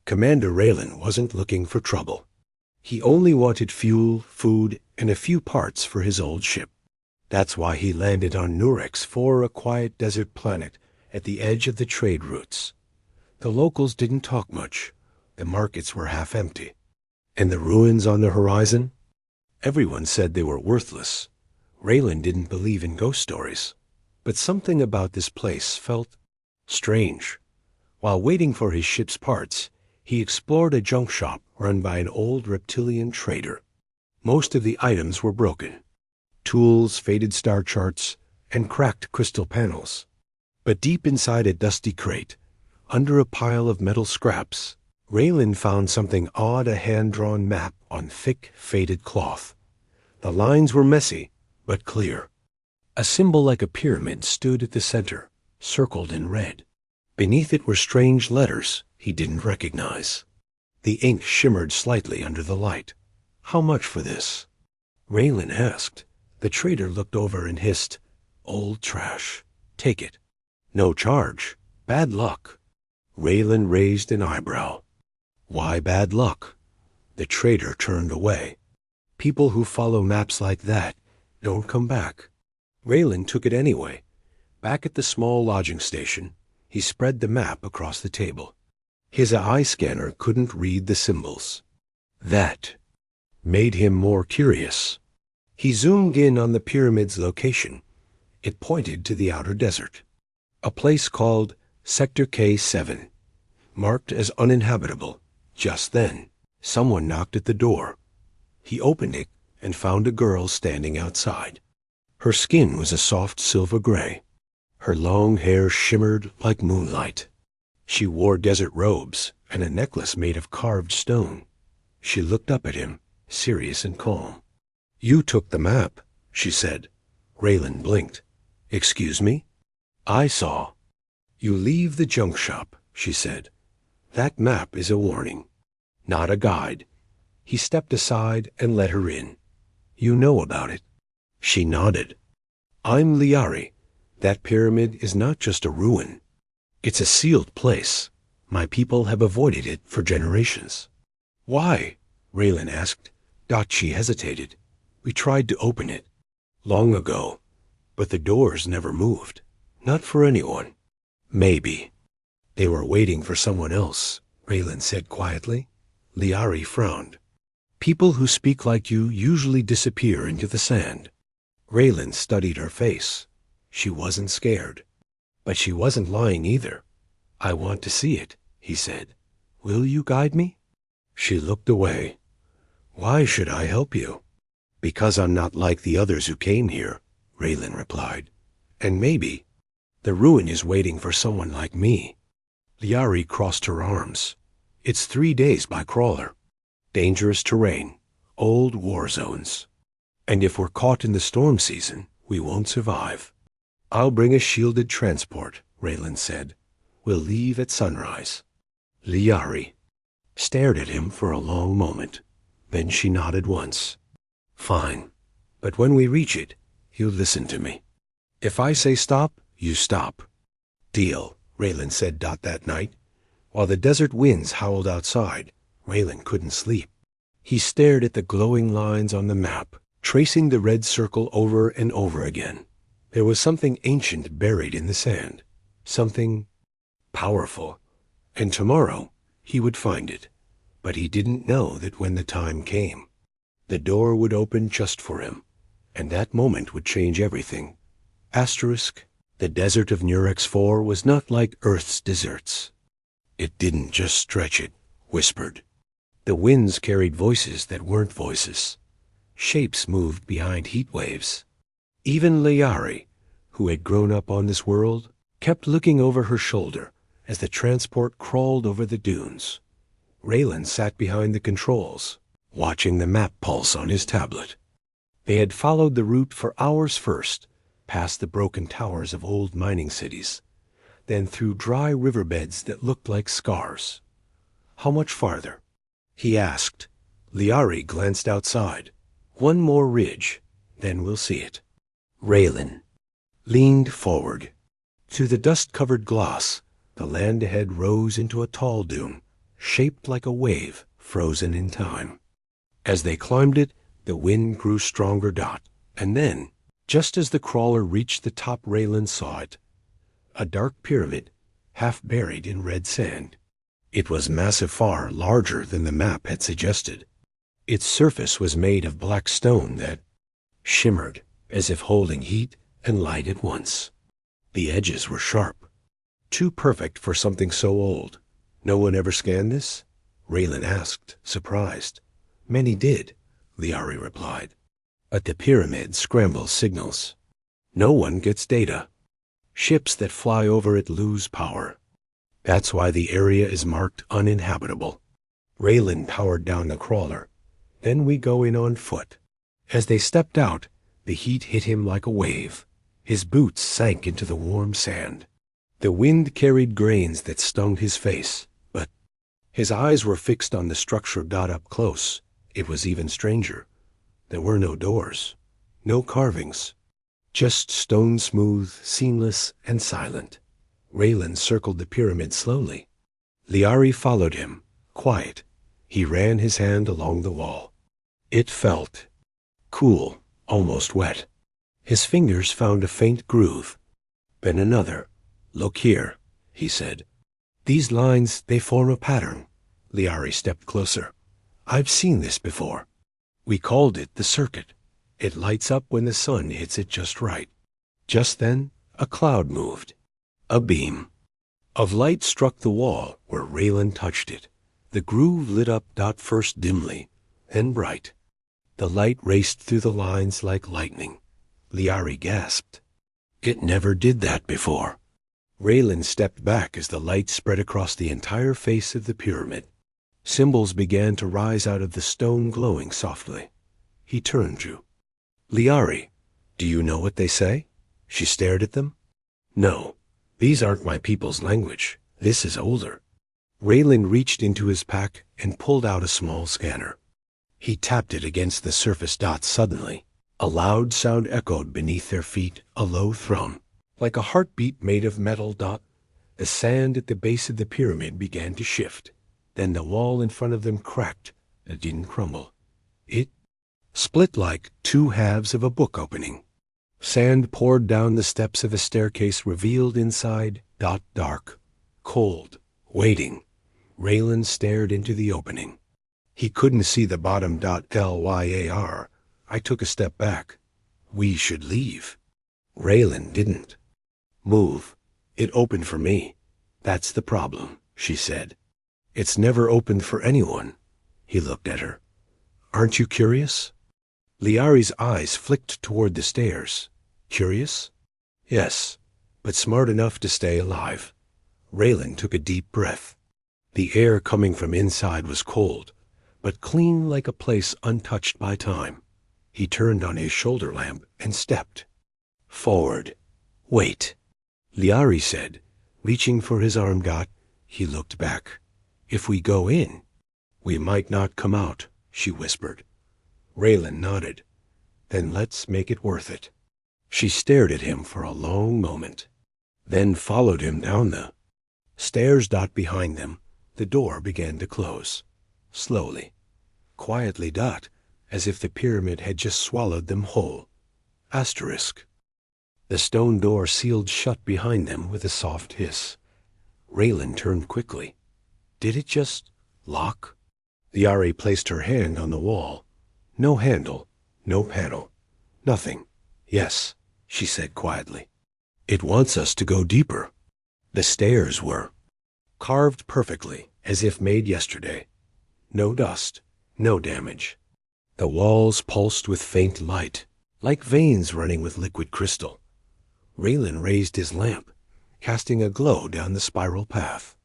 Commander Raylan wasn't looking for trouble. He only wanted fuel, food, and a few parts for his old ship. That's why he landed on Nurex IV, a quiet desert planet at the edge of the trade routes. The locals didn't talk much. The markets were half empty. And the ruins on the horizon? Everyone said they were worthless. Raylan didn't believe in ghost stories. But something about this place felt strange. While waiting for his ship's parts, he explored a junk shop run by an old reptilian trader. Most of the items were broken. Tools, faded star charts, and cracked crystal panels. But deep inside a dusty crate, under a pile of metal scraps, Raylan found something odd, a hand-drawn map on thick, faded cloth. The lines were messy, but clear. A symbol like a pyramid stood at the center, circled in red. Beneath it were strange letters he didn't recognize. The ink shimmered slightly under the light. How much for this? Raylan asked. The trader looked over and hissed, "Old trash. Take it." "No charge. Bad luck." Raylan raised an eyebrow. "Why bad luck?" The trader turned away. "People who follow maps like that don't come back." Raylan took it anyway. Back at the small lodging station, he spread the map across the table. His eye scanner couldn't read the symbols. That made him more curious. He zoomed in on the pyramid's location. It pointed to the outer desert. A place called Sector K7, marked as uninhabitable. Just then, someone knocked at the door. He opened it and found a girl standing outside. Her skin was a soft silver gray. Her long hair shimmered like moonlight. She wore desert robes and a necklace made of carved stone. She looked up at him, serious and calm. "You took the map," she said. Raylan blinked. "Excuse me?" "I saw." "You leave the junk shop," she said. "That map is a warning, not a guide." He stepped aside and let her in. "You know about it?" She nodded. "I'm Liari. That pyramid is not just a ruin. It's a sealed place. My people have avoided it for generations." "Why?" Raylan asked. She hesitated. "We tried to open it long ago, but the doors never moved. Not for anyone." "Maybe they were waiting for someone else," Raylan said quietly. Liari frowned. "People who speak like you usually disappear into the sand." Raylan studied her face. She wasn't scared. But she wasn't lying either. "I want to see it," he said. "Will you guide me?" She looked away. "Why should I help you?" "Because I'm not like the others who came here," Raylan replied. "And maybe the ruin is waiting for someone like me." Liari crossed her arms. "It's 3 days by crawler. Dangerous terrain. Old war zones. And if we're caught in the storm season, we won't survive." "I'll bring a shielded transport," Raylan said. "We'll leave at sunrise." Liari stared at him for a long moment. Then she nodded once. "Fine. But when we reach it, you listen to me. If I say stop, you stop." "Deal," Raylan said that night. While the desert winds howled outside, Raylan couldn't sleep. He stared at the glowing lines on the map, tracing the red circle over and over again. There was something ancient buried in the sand, something powerful, and tomorrow he would find it. But he didn't know that when the time came, the door would open just for him, and that moment would change everything. Asterisk, the desert of Nurex IV was not like Earth's deserts. It didn't just stretch, it whispered. The winds carried voices that weren't voices. Shapes moved behind heat waves. Even Liari, who had grown up on this world, kept looking over her shoulder as the transport crawled over the dunes. Raylan sat behind the controls, watching the map pulse on his tablet. They had followed the route for hours first, past the broken towers of old mining cities, then through dry riverbeds that looked like scars. "How much farther?" he asked. Liari glanced outside. "One more ridge, then we'll see it." Raylan leaned forward. To the dust-covered glass, the land ahead rose into a tall dune, shaped like a wave frozen in time. As they climbed it, the wind grew stronger. And then, just as the crawler reached the top, Raylan saw it. A dark pyramid, half buried in red sand. It was massive, far larger than the map had suggested. Its surface was made of black stone that shimmered as if holding heat and light at once. The edges were sharp, too perfect for something so old. No one ever scanned this? Raylan asked, surprised. Many did, Liari replied. But the pyramid scrambles signals. No one gets data. Ships that fly over it lose power. That's why the area is marked uninhabitable. Raylan powered down the crawler. Then we go in on foot. As they stepped out, the heat hit him like a wave. His boots sank into the warm sand. The wind carried grains that stung his face, but his eyes were fixed on the structure. Up close, it was even stranger. There were no doors, no carvings, just stone, smooth, seamless, and silent. Raylan circled the pyramid slowly. Liari followed him, quiet. He ran his hand along the wall. It felt cool, almost wet. His fingers found a faint groove. Then another. Look here, he said. These lines, they form a pattern. Liari stepped closer. I've seen this before. We called it the circuit. It lights up when the sun hits it just right. Just then, a cloud moved. A beam of light struck the wall where Raylan touched it. The groove lit up. First dimly, then bright. The light raced through the lines like lightning. Liari gasped. It never did that before. Raylan stepped back as the light spread across the entire face of the pyramid. Symbols began to rise out of the stone, glowing softly. He turned to Liari. Do you know what they say? She stared at them. No, these aren't my people's language. This is older. Raylan reached into his pack and pulled out a small scanner. He tapped it against the surface. Suddenly, a loud sound echoed beneath their feet, a low thrum, like a heartbeat made of metal. The sand at the base of the pyramid began to shift. Then the wall in front of them cracked. It didn't crumble. It split like two halves of a book opening. Sand poured down the steps of a staircase, revealed inside. Dark, cold, waiting. Raylan stared into the opening. He couldn't see the bottom. Lyar. I took a step back. We should leave. Raylan didn't move. It opened for me. That's the problem, she said. It's never opened for anyone. He looked at her. Aren't you curious? Liari's eyes flicked toward the stairs. Curious? Yes, but smart enough to stay alive. Raylan took a deep breath. The air coming from inside was cold, but clean, like a place untouched by time. He turned on his shoulder lamp and stepped forward. Wait, Liari said, reaching for his arm. He looked back. If we go in, we might not come out, she whispered. Raylan nodded. Then let's make it worth it. She stared at him for a long moment, then followed him down the stairs. Behind them, the door began to close. Slowly, quietly. As if the pyramid had just swallowed them whole. Asterisk. The stone door sealed shut behind them with a soft hiss. Raylan turned quickly. Did it just lock? Liari placed her hand on the wall. No handle, no panel, nothing. Yes, she said quietly. It wants us to go deeper. The stairs were carved perfectly, as if made yesterday. No dust, no damage. The walls pulsed with faint light, like veins running with liquid crystal. Raylan raised his lamp, casting a glow down the spiral path.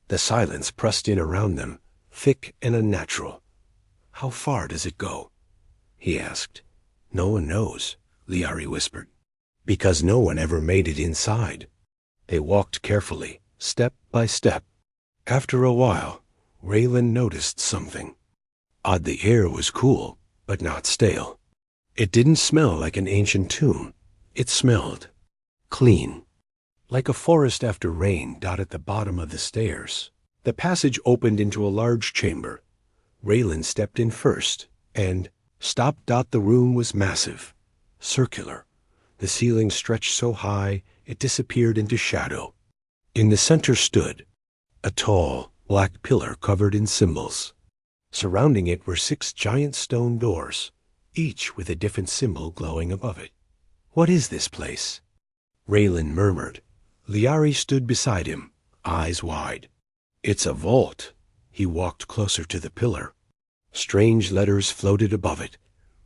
The silence pressed in around them, thick and unnatural. How far does it go? He asked. No one knows, Liari whispered, because no one ever made it inside. They walked carefully, step by step. After a while, Raylan noticed something. Odd, the air was cool, but not stale. It didn't smell like an ancient tomb. It smelled clean, like a forest after rain. At the bottom of the stairs, The passage opened into a large chamber. Raylan stepped in first, and stop. The room was massive, circular. The ceiling stretched so high it disappeared into shadow. In the center stood a tall, black pillar covered in symbols. Surrounding it were 6 giant stone doors, each with a different symbol glowing above it. "What is this place?" Raylan murmured. Liari stood beside him, eyes wide. "It's a vault." He walked closer to the pillar. Strange letters floated above it,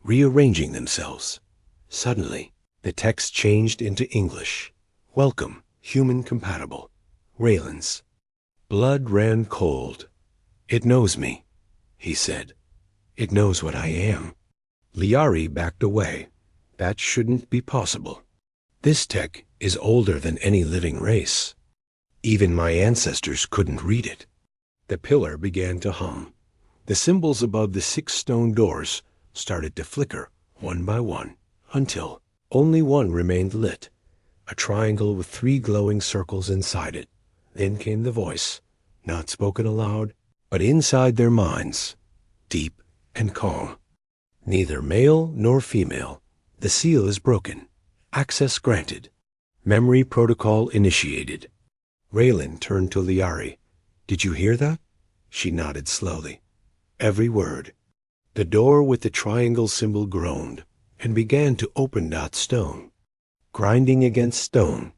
rearranging themselves. Suddenly, the text changed into English. "Welcome, human compatible." Raylan's blood ran cold. "It knows me," he said. "It knows what I am." Liari backed away. "That shouldn't be possible. This tech is older than any living race. Even my ancestors couldn't read it." The pillar began to hum. The symbols above the 6 stone doors started to flicker, one by one, until only one remained lit, a triangle with 3 glowing circles inside it. Then came the voice, not spoken aloud, but inside their minds, deep and calm. "Neither male nor female. The seal is broken. Access granted. Memory protocol initiated." Raylan turned to Liari. "Did you hear that?" She nodded slowly. "Every word." The door with the triangle symbol groaned and began to open. Stone, grinding against stone.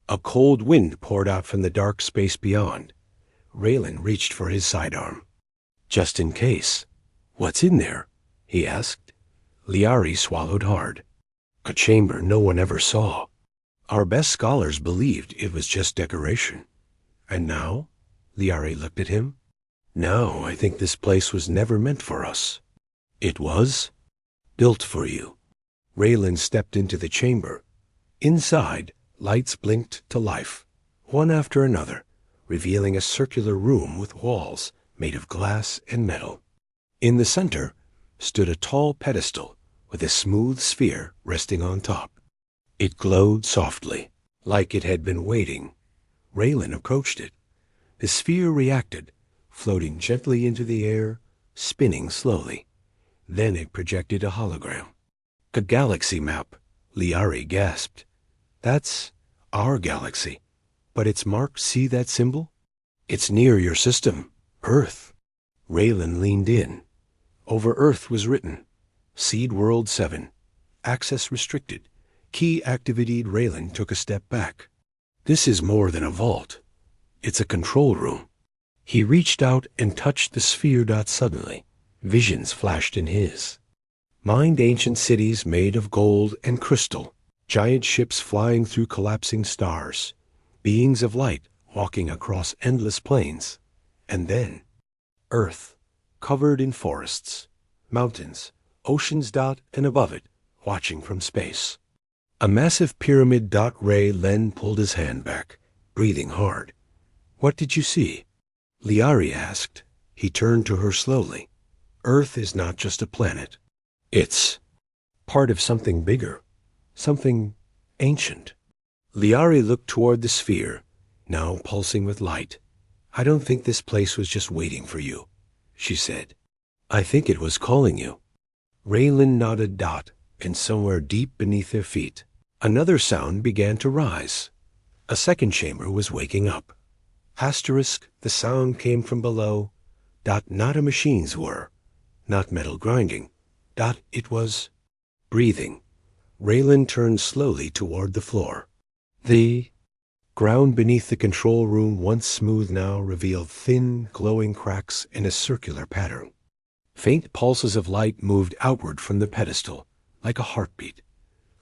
A cold wind poured out from the dark space beyond. Raylan reached for his sidearm. "Just in case." "What's in there?" he asked. Liari swallowed hard. "A chamber no one ever saw. Our best scholars believed it was just decoration. And now?" Liari looked at him. "Now I think this place was never meant for us." "It was?" "Built for you." Raylan stepped into the chamber. Inside, lights blinked to life, one after another, revealing a circular room with walls made of glass and metal. In the center stood a tall pedestal with a smooth sphere resting on top. It glowed softly, like it had been waiting. Raylan approached it. The sphere reacted, floating gently into the air, spinning slowly. Then it projected a hologram. "A galaxy map," Liari gasped. "That's our galaxy. But it's marked, see that symbol? It's near your system, Earth." Raylan leaned in. Over Earth was written, "Seed World 7. Access restricted. Key activated." Raylan took a step back. "This is more than a vault. It's a control room." He reached out and touched the sphere. Suddenly, visions flashed in his. Mined ancient cities made of gold and crystal, giant ships flying through collapsing stars, beings of light walking across endless plains, and then Earth, covered in forests, mountains, oceans. And above it, watching from space, a massive pyramid. Raylan pulled his hand back, breathing hard. "What did you see?" Liari asked. He turned to her slowly. "Earth is not just a planet. It's part of something bigger, something ancient." Liari looked toward the sphere, now pulsing with light. "I don't think this place was just waiting for you," she said. "I think it was calling you." Raylan nodded. And somewhere deep beneath their feet, another sound began to rise. A second chamber was waking up. Asterisk, the sound came from below. Not a machine's whir, not metal grinding. It was breathing. Raylan turned slowly toward the floor. The ground beneath the control room, once smooth, now revealed thin, glowing cracks in a circular pattern. Faint pulses of light moved outward from the pedestal, like a heartbeat.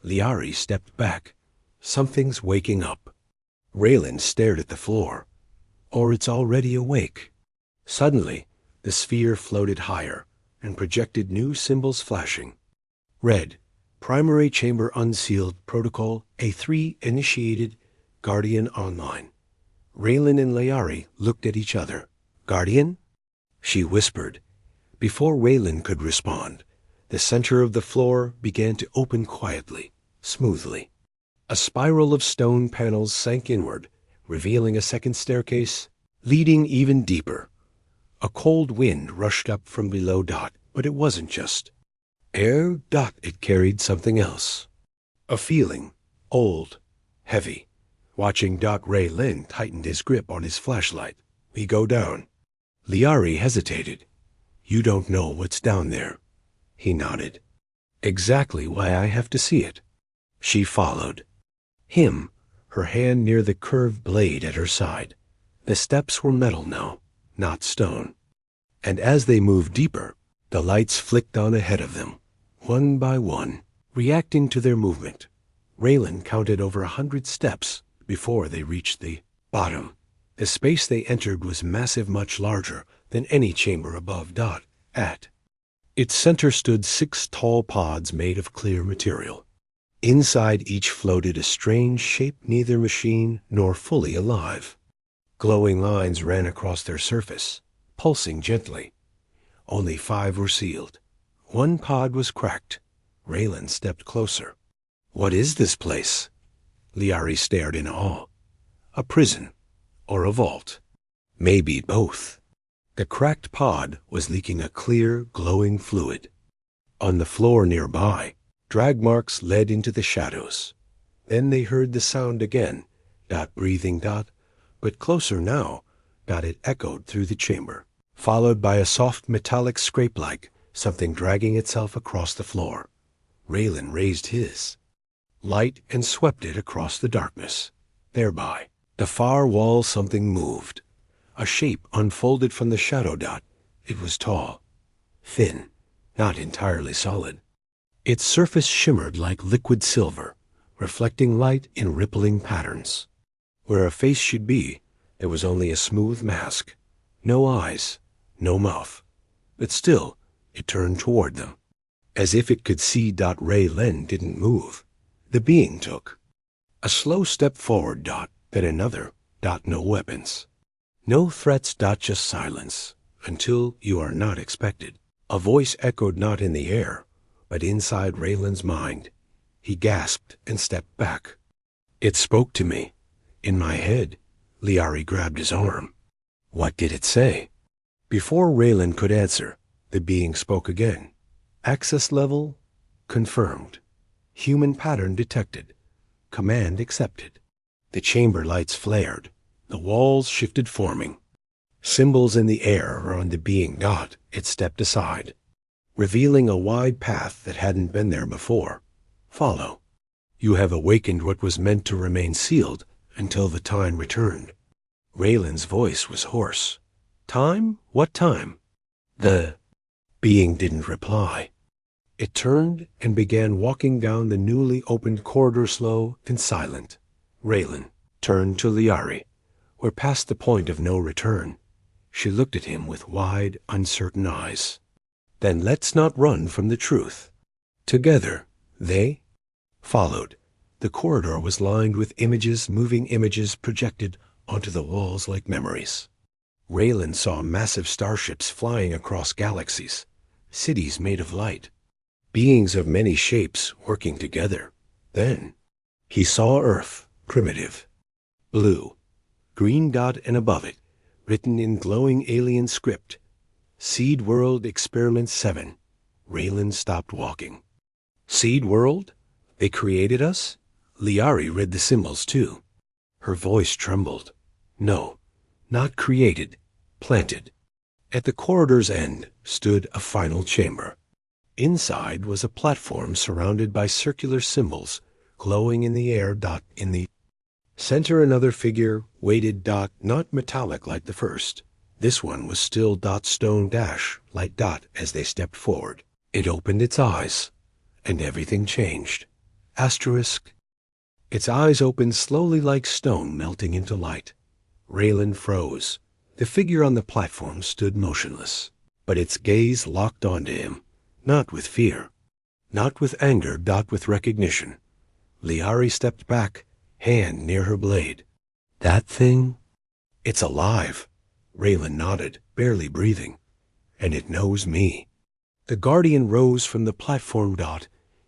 Liari stepped back. "Something's waking up." Raylan stared at the floor. "Or it's already awake." Suddenly, the sphere floated higher and projected new symbols flashing. Red, primary chamber unsealed, protocol A3 initiated, Guardian online. Raylan and Liari looked at each other. "Guardian?" she whispered. Before Raylan could respond, the center of the floor began to open quietly, smoothly. A spiral of stone panels sank inward, revealing a second staircase, leading even deeper. A cold wind rushed up from below Dot, but it wasn't just air. Dot, it carried something else. A feeling, old, heavy. Watching Dot, Ray Lin tightened his grip on his flashlight. We go down. Liari hesitated. You don't know what's down there. He nodded. Exactly why I have to see it. She followed him, her hand near the curved blade at her side. The steps were metal now, not stone. And as they moved deeper, the lights flicked on ahead of them, one by one, reacting to their movement. Raylan counted over 100 steps before they reached the bottom. The space they entered was massive, much larger than any chamber above Dot. At its center stood 6 tall pods made of clear material. Inside each floated a strange shape, neither machine nor fully alive. Glowing lines ran across their surface, pulsing gently. Only 5 were sealed. 1 pod was cracked. Raylan stepped closer. What is this place? Liari stared in awe. A prison, or a vault. Maybe both. The cracked pod was leaking a clear, glowing fluid. On the floor nearby, drag marks led into the shadows. Then they heard the sound again. Dot breathing, Dot. But closer now. Dot, it echoed through the chamber, followed by a soft metallic scrape like something dragging itself across the floor. Raylan raised his light and swept it across the darkness. Thereby, the far wall, something moved. A shape unfolded from the shadow. Dot. It was tall, thin, not entirely solid. Its surface shimmered like liquid silver, reflecting light in rippling patterns. Where a face should be, there was only a smooth mask. No eyes, no mouth. But still, it turned toward them. As if it could see. Ray Len didn't move. The being took a slow step forward. Then another. No weapons. No threats. Just silence, until you are not expected. A voice echoed not in the air, but inside Raylan's mind. He gasped and stepped back. It spoke to me. In my head. Liari grabbed his arm. What did it say? Before Raylan could answer, the being spoke again. Access level confirmed. Human pattern detected. Command accepted. The chamber lights flared. The walls shifted, forming symbols in the air around the being. It stepped aside, revealing a wide path that hadn't been there before. Follow. You have awakened what was meant to remain sealed until the time returned. Raylan's voice was hoarse. Time? What time? The being didn't reply. It turned and began walking down the newly opened corridor, slow and silent. Raylan turned to Liari. We're past the point of no return. She looked at him with wide, uncertain eyes. Then let's not run from the truth. Together, they followed. The corridor was lined with images, moving images projected onto the walls like memories. Raylan saw massive starships flying across galaxies, cities made of light, beings of many shapes working together. Then he saw Earth, primitive, blue, green. And above it, written in glowing alien script, Seed World Experiment 7. Raylan stopped walking. Seed World? They created us? Liari read the symbols too. Her voice trembled. No, not created, planted. At the corridor's end stood a final chamber. Inside was a platform surrounded by circular symbols, glowing in the air. In the center, another figure waited. Not metallic like the first. This one was still. Stone dash light. As they stepped forward, it opened its eyes, and everything changed. Asterisk. Its eyes opened slowly like stone melting into light. Raylan froze. The figure on the platform stood motionless, but its gaze locked onto him, not with fear, not with anger. With recognition. Liari stepped back, hand near her blade. That thing? It's alive. Raylan nodded, barely breathing. And it knows me. The Guardian rose from the platform.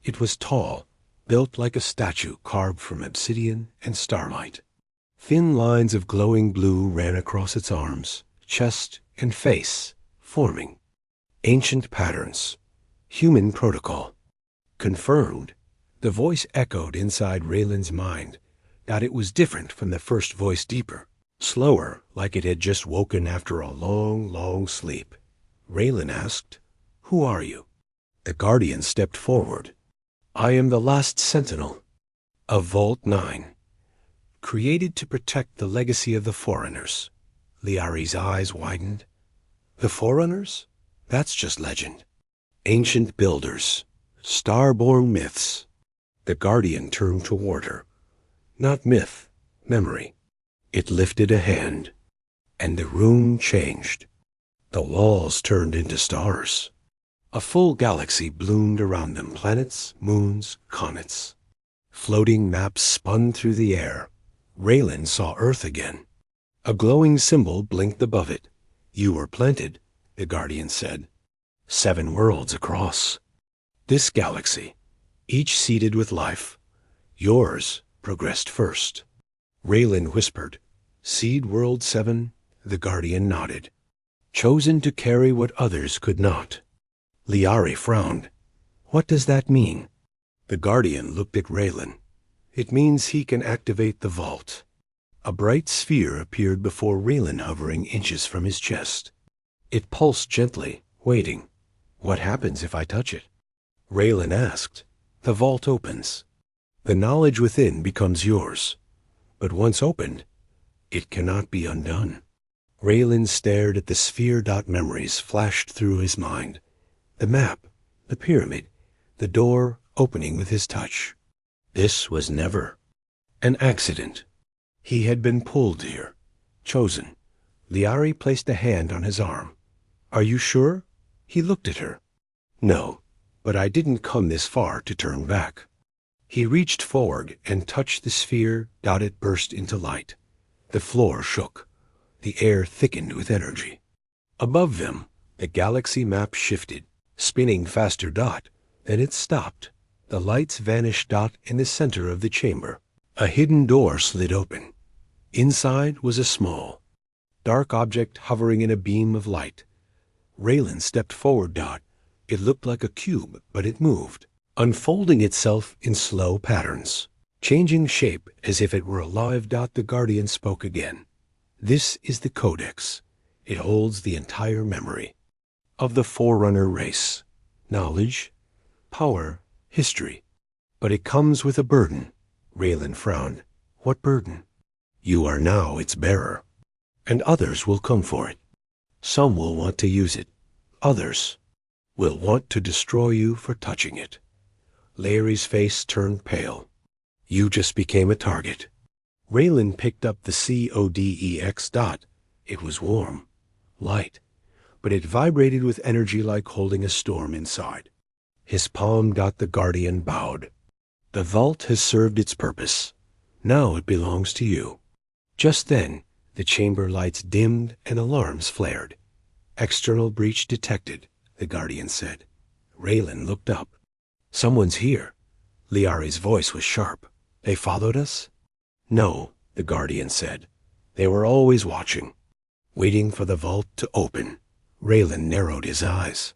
It was tall, built like a statue carved from obsidian and starlight. Thin lines of glowing blue ran across its arms, chest, and face, forming ancient patterns. Human protocol. Confirmed. The voice echoed inside Raylan's mind that it was different from the first voice, deeper, slower, like it had just woken after a long, long sleep. Raylan asked, "Who are you?" The Guardian stepped forward. "I am the last sentinel of Vault 9, created to protect the legacy of the Forerunners." Liari's eyes widened. The Forerunners? That's just legend. Ancient builders. Star-born myths. The Guardian turned toward her. Not myth, memory. It lifted a hand, and the room changed. The walls turned into stars. A full galaxy bloomed around them, planets, moons, comets. Floating maps spun through the air. Raylan saw Earth again. A glowing symbol blinked above it. "You were planted," the Guardian said. 7 worlds across. This galaxy, each seeded with life. Yours progressed first. Raylan whispered, "Seed World 7, the Guardian nodded. Chosen to carry what others could not. Liari frowned. What does that mean? The Guardian looked at Raylan. It means he can activate the vault. A bright sphere appeared before Raylan, hovering inches from his chest. It pulsed gently, waiting. What happens if I touch it? Raylan asked. The vault opens. The knowledge within becomes yours. But once opened, it cannot be undone. Raylan stared at the sphere. Memories flashed through his mind. The map, the pyramid, the door opening with his touch. This was never an accident. He had been pulled here, chosen. Liari placed a hand on his arm. Are you sure? He looked at her. No, but I didn't come this far to turn back. He reached forward and touched the sphere. It burst into light. The floor shook. The air thickened with energy. Above them, the galaxy map shifted, spinning faster. Then it stopped. The lights vanished. In the center of the chamber, a hidden door slid open. Inside was a small, dark object hovering in a beam of light. Raylan stepped forward. It looked like a cube, but it moved, unfolding itself in slow patterns, changing shape as if it were alive. The Guardian spoke again. This is the Codex. It holds the entire memory of the Forerunner race. Knowledge, power, history. But it comes with a burden. Raylan frowned. What burden? You are now its bearer, and others will come for it. Some will want to use it. Others will want to destroy you for touching it. Larry's face turned pale. You just became a target. Raylan picked up the CODEX. It was warm, light, but it vibrated with energy like holding a storm inside. His palm. The Guardian bowed. The vault has served its purpose. Now it belongs to you. Just then, the chamber lights dimmed and alarms flared. External breach detected, the Guardian said. Raylan looked up. Someone's here. Liari's voice was sharp. They followed us? No, the Guardian said. They were always watching, waiting for the vault to open. Raylan narrowed his eyes.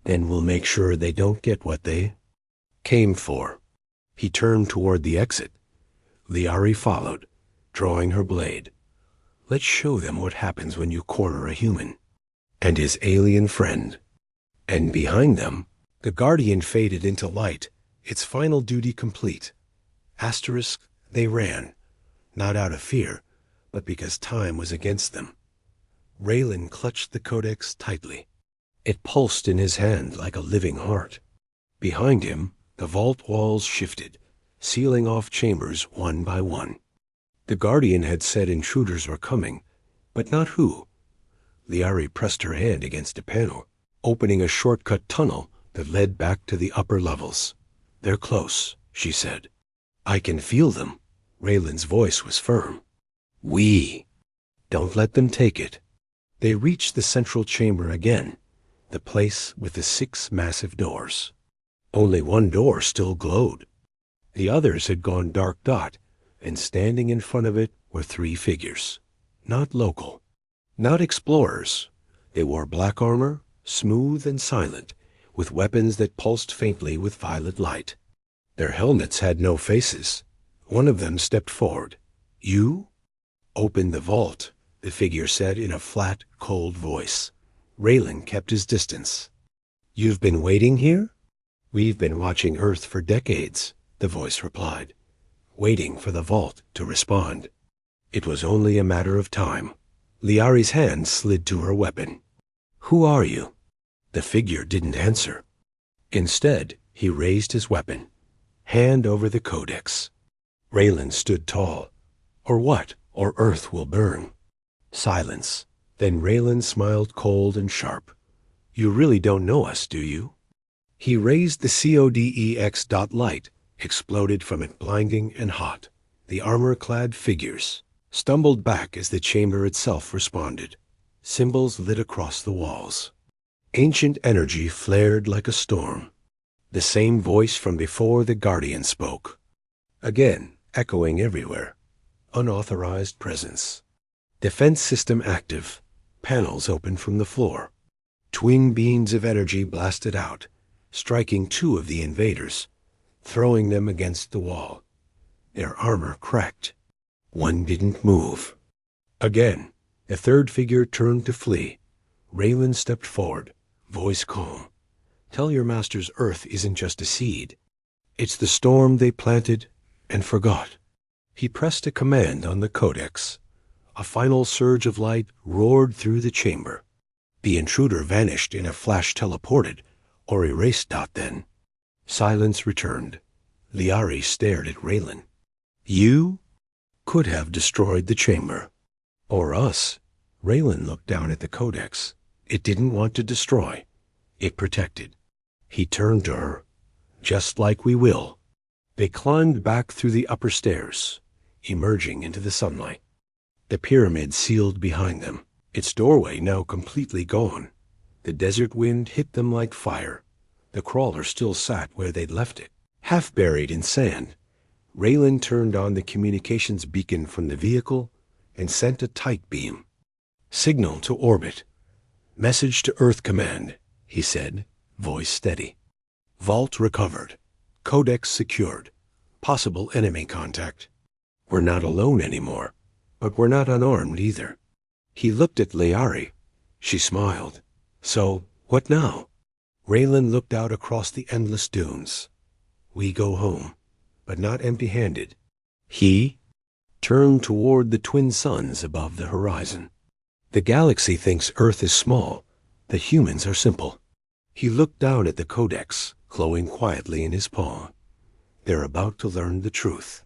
Then we'll make sure they don't get what they came for. He turned toward the exit. Liari followed, drawing her blade. Let's show them what happens when you corner a human and his alien friend. And behind them, the Guardian faded into light, its final duty complete. Asterisk, they ran, not out of fear, but because time was against them. Raylan clutched the Codex tightly. It pulsed in his hand like a living heart. Behind him, the vault walls shifted, sealing off chambers one by one. The Guardian had said intruders were coming, but not who. Liari pressed her hand against a panel, opening a shortcut tunnel that led back to the upper levels. They're close, she said. I can feel them. Raylan's voice was firm. We. Don't let them take it. They reached the central chamber again, the place with the 6 massive doors. Only one door still glowed. The others had gone dark. and standing in front of it were 3 figures. Not local, not explorers. They wore black armor, smooth and silent, with weapons that pulsed faintly with violet light. Their helmets had no faces. One of them stepped forward. "You?" "Open the vault," the figure said in a flat, cold voice. Raylan kept his distance. "You've been waiting here?" "We've been watching Earth for decades," the voice replied, waiting for the vault to respond. It was only a matter of time. Liari's hand slid to her weapon. "Who are you?" The figure didn't answer. Instead, he raised his weapon, hand over the codex. Raylan stood tall. "Or what? Or Earth will burn." Silence. Then Raylan smiled cold and sharp. "You really don't know us, do you?" He raised the CODEX dot light, exploded from it blinding and hot. The armor-clad figures stumbled back as the chamber itself responded. Symbols lit across the walls. Ancient energy flared like a storm. The same voice from before the Guardian spoke. Again, echoing everywhere. Unauthorized presence. Defense system active. Panels open from the floor. Twin beams of energy blasted out, striking 2 of the invaders, throwing them against the wall. Their armor cracked. One didn't move. Again, a 3rd figure turned to flee. Raylan stepped forward, voice calm. "Tell your masters Earth isn't just a seed. It's the storm they planted and forgot." He pressed a command on the codex. A final surge of light roared through the chamber. The intruder vanished in a flash teleported, or erased dot then. Silence returned. Liari stared at Raylan. "You could have destroyed the chamber. Or us." Raylan looked down at the codex. It didn't want to destroy. It protected. He turned to her. "Just like we will." They climbed back through the upper stairs, emerging into the sunlight. The pyramid sealed behind them, its doorway now completely gone. The desert wind hit them like fire. The crawler still sat where they'd left it, half buried in sand. Raylan turned on the communications beacon from the vehicle and sent a tight beam. "Signal to orbit. Message to Earth Command," he said, voice steady. "Vault recovered. Codex secured. Possible enemy contact. We're not alone anymore, but we're not unarmed either." He looked at Liari. She smiled. "So, what now?" Raylan looked out across the endless dunes. "We go home, but not empty-handed." He turned toward the twin suns above the horizon. "The galaxy thinks Earth is small. The humans are simple." He looked down at the codex, glowing quietly in his palm. "They're about to learn the truth."